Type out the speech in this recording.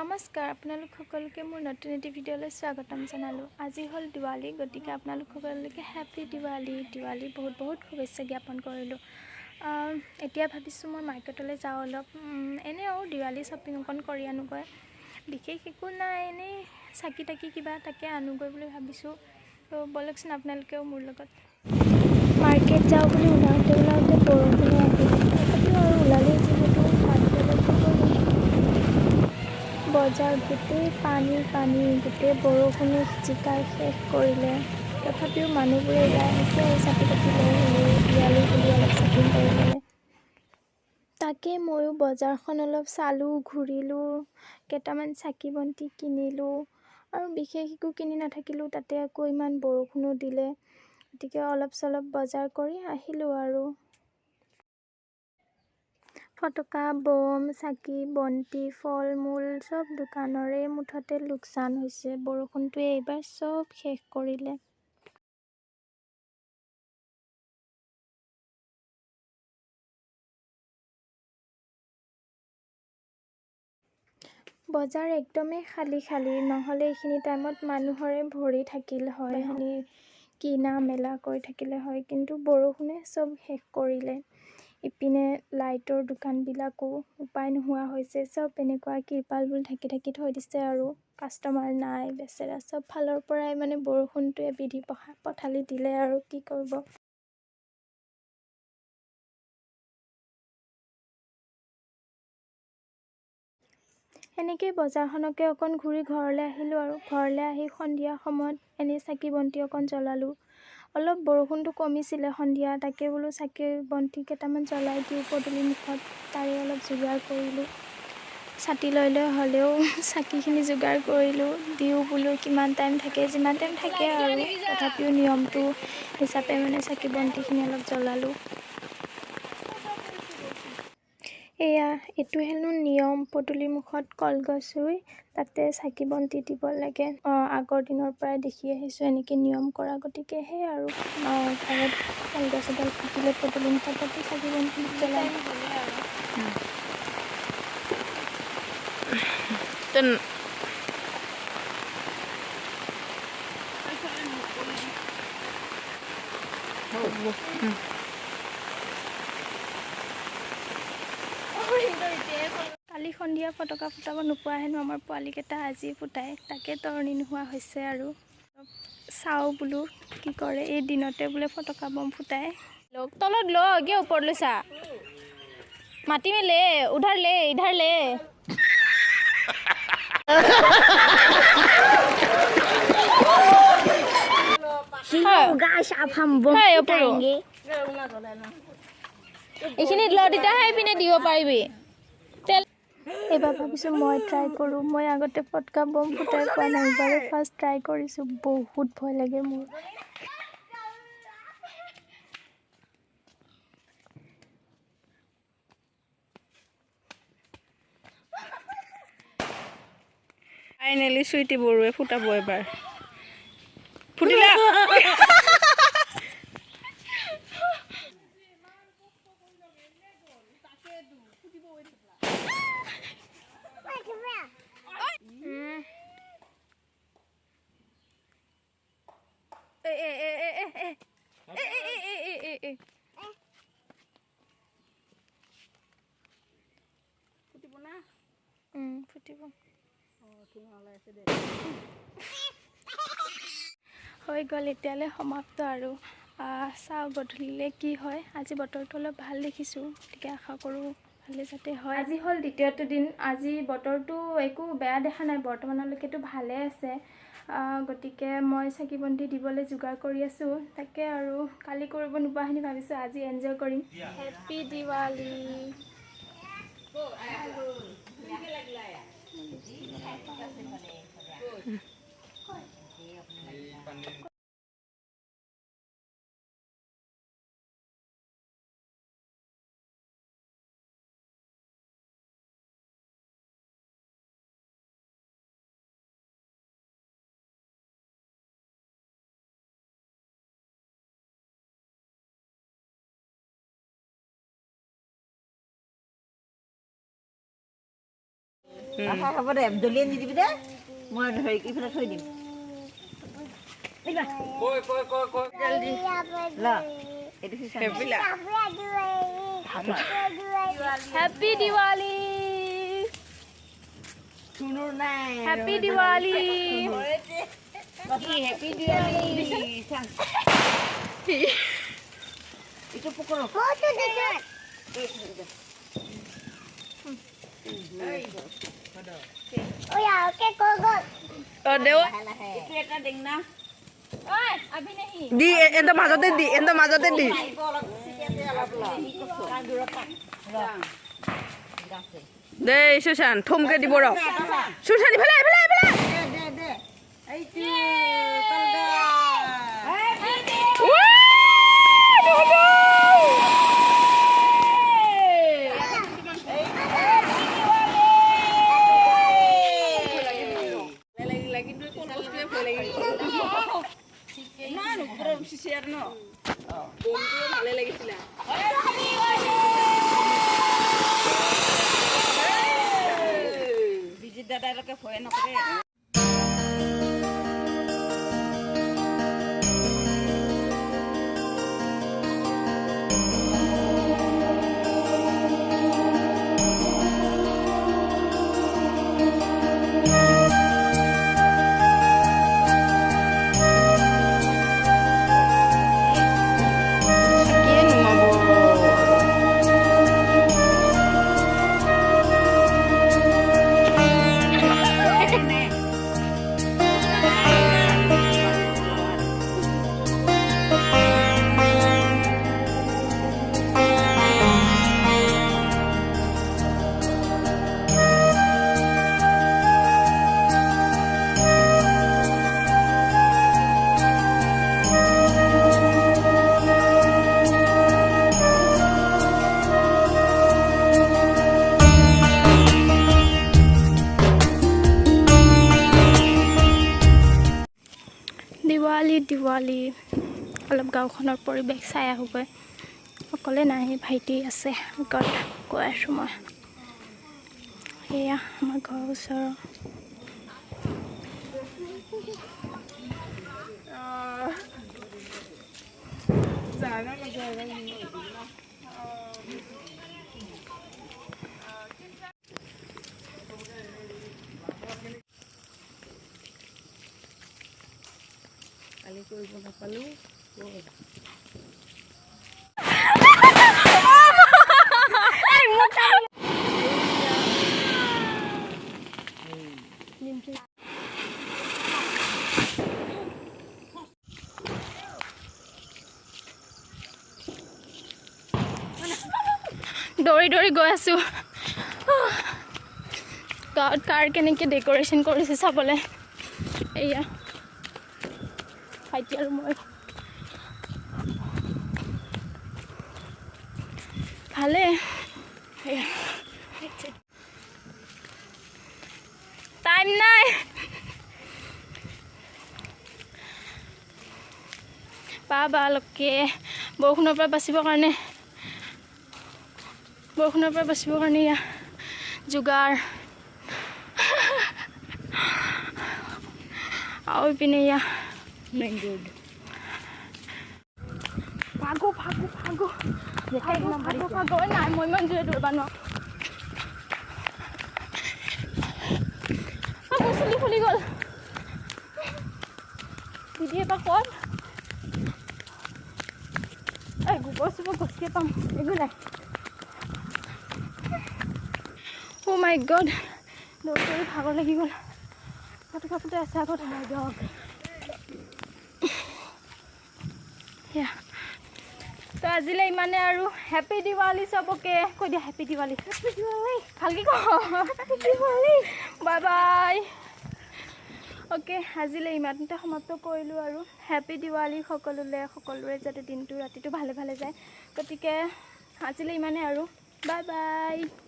নমস্কাৰ আপোনালোক সকলোকে মোৰ নতুন এটি ভিডিঅ'লৈ স্বাগতম জনালোঁ। আজি হ'ল দিৱালী, গতিকে আপোনালোক সকলোকে হেপী দিৱালী বহুত শুভেচ্ছা জ্ঞাপন কৰিলোঁ। এতিয়া ভাবিছোঁ মই মাৰ্কেটলৈ যাওঁ অলপ এনেও দিৱালী শ্বপিং অকণ কৰি আনোগৈ। বিশেষ একো নাই, এনেই চাকি তাকি কিবা তাকে আনোগৈ বুলি ভাবিছোঁ। তো বলকচোন আপোনালোকেও মোৰ লগত। মাৰ্কেট যাওঁ বুলি ওলাওঁতে বৰষুণে আহিলে, তথাপিও আৰু ওলালেই যিহেতু মাৰ্কেটলৈকে গ'লোঁ। বজাৰ গোটেই পানী, গোটেই বৰষুণে জিকাই শেষ কৰিলে। তথাপিও মানুহবোৰে ওলাই আহিছে আৰু চাকি তাকি লৈ হ'লেও দিৱালী বুলি অলপ শ্বপিং কৰিবলৈ। তাকে ময়ো বজাৰখন অলপ চালোঁ, ঘূৰিলোঁ, কেইটামান চাকি বন্তি কিনিলোঁ আৰু বিশেষ একো কিনি নাথাকিলোঁ। তাতে আকৌ ইমান বৰষুণো দিলে, গতিকে অলপ চলপ বজাৰ কৰি আহিলোঁ আৰু। ফটকা, বম, চাকি, বন্তি, ফল মূল চব দোকানৰে মুঠতে লোকচান হৈছে। বৰষুণটোৱে এইবাৰ চব শেষ কৰিলে। বজাৰ একদমেই খালী, নহ'লে এইখিনি টাইমত মানুহৰে ভৰি থাকিল হয়, কিনা মেলা কৰি থাকিলে হয়, কিন্তু বৰষুণে চব শেষ কৰিলে। ইপিনে লাইটৰ দোকানবিলাকো উপায় নোহোৱা হৈছে, চব এনেকুৱা কিৰপালবোৰ ঢাকি থৈ দিছে আৰু কাষ্টমাৰ নাই বেচেৰা। চব ফালৰ পৰাই বৰষুণটোৱে বিধি পথালি দিলে আৰু কি কৰিব। এনেকেই বজাৰখনকে অকণ ঘূৰি ঘৰলৈ আহিলোঁ আৰু ঘৰলৈ আহি সন্ধিয়া সময়ত এনেই চাকি বন্তি অকণ জ্বলালোঁ। অলপ বৰষুণটো কমিছিলে সন্ধিয়া, তাকে বোলো চাকি বন্তি কেইটামান জ্বলাই দিওঁ পদূলি মুখত, তাৰে অলপ যোগাৰ কৰিলোঁ। ছাতি লৈ হ'লেও চাকিখিনি যোগাৰ কৰিলোঁ, দিওঁ বোলো কিমান টাইম থাকে, যিমান টাইম থাকে আৰু তথাপিও নিয়মটো হিচাপে চাকি বন্তিখিনি অলপ জ্বলালোঁ। এইটো হেনো নিয়ম, পদূলি মুখত কলগছ ৰুই তাতে চাকি বন্তি দিব লাগে। আগৰ দিনৰ পৰাই দেখি আহিছোঁ এনেকৈ নিয়ম কৰা, গতিকে সেই আৰু ঘৰত কলগছ এডাল কাটিলে পদূলি মুখত তাতে চাকি বন্তি জ্বলাই। কালি সন্ধিয়া ফটকা ফুটাব নোপোৱা হেনো আমাৰ পোৱালীকেইটা আজি ফুটাই, তাকে তৰণি নোহোৱা হৈছে আৰু। চাওঁ বোলো কি কৰে, এই দিনতে বোলে ফটকা বম ফুটাই। তলত ল, কিয় ওপৰত লৈছা? মাতি মেলে, উধাৰ লে, ইধাৰ লে। এইখিনিত ল, তেতিয়াহে পিনে দিব পাৰিবি। এইবাৰ ভাবিছোঁ মই ট্ৰাই কৰোঁ। মই আগতে ফটকা বম ফুটাই পোৱা নাই, এইবাৰে ফাৰ্ষ্ট ট্ৰাই কৰিছোঁ। বহুত ভয় লাগে মোৰ। ফাইনেলি চুইটি বৰুৱে ফুটাব এবাৰ। ফুটিলা? ফুটিব না? ফুটিব। হৈ গ'ল এতিয়ালৈ সমাপ্ত আৰু। চাওঁ গধূলিলৈ কি হয়। আজি বতৰটো অলপ ভাল দেখিছোঁ, গতিকে আশা কৰোঁ ভালে যাতে হয়। আজি হ'ল দ্বিতীয়টো দিন। আজি বতৰটো একো বেয়া দেখা নাই, বৰ্তমানলৈকেতো ভালে আছে। গতিকে মই চাকি বন্তি দিবলৈ যোগাৰ কৰি আছোঁ। তাকে আৰু কালি কৰিব নোপোৱাখিনি ভাবিছোঁ আজি এনজয় কৰিম। হেপী দিৱালী। হ'ব দে জলিয়ে নিদিবি দে মই হেৰি কি ফেলে থৈ দিম জলদি ল এইটো হেপিলা হ্যাপি দিৱালী শুনুৰ নাই হ্যাপি দিৱালী বাকি happy Diwali itu pukul foto deh oh ya oke kok দেৱা itu eta ding na ঐ আবি নাহি দি এন্দ মাজতে দি দে সুশান থমকে দিব ৰ সুশান ইফালে de itu ভালে লাগিছিল বিজিত দাদালৈকে ভয় নকৰে দিৱালী অলপ গাঁওখনৰ পৰিৱেশ চাই আহোগৈ অকলে নাই ভাইটি আছে আগত কৈ আছোঁ মই এয়া আমাৰ ঘৰৰ ওচৰৰ কালি কৰিব নাপালো দৌৰি দৌৰি গৈ আছোঁ গাঁৱত কাৰ কেনেকৈ ডেক'ৰেশ্যন কৰিছে চাবলৈ এয়া ভাইটি আৰু মই ভালে টাইম নাই লকে বৰষুণৰ পৰা বাচিবৰ কাৰণে এয়া যোগাৰ আৰু ইপিনে এয়া ভাগো নাই মই ইমান জোৰে দৌৰিব নোৱাৰো মোৰ চুলি ফুলি গ'ল দিদি এবাৰ ক'ত গোবৰ চুবৰ গছকে পাম একো নাই অ' মাই গড দৌৰি ভাগৰ লাগি গ'ল ফটোকাপোতে আছে আগত তো আজিলৈ ইমানে আৰু হেপী দিৱালী চবকে কৈ দিয়া হেপী দিৱালী ভালকৈ বাই বাই অ'কে আজিলৈ ইমানতে সমাপ্ত কৰিলোঁ আৰু হেপী দিৱালী সকলোৰে যাতে দিনটো ৰাতিটো ভালে ভালে যায় গতিকে আজিলৈ ইমানে আৰু বাই বাই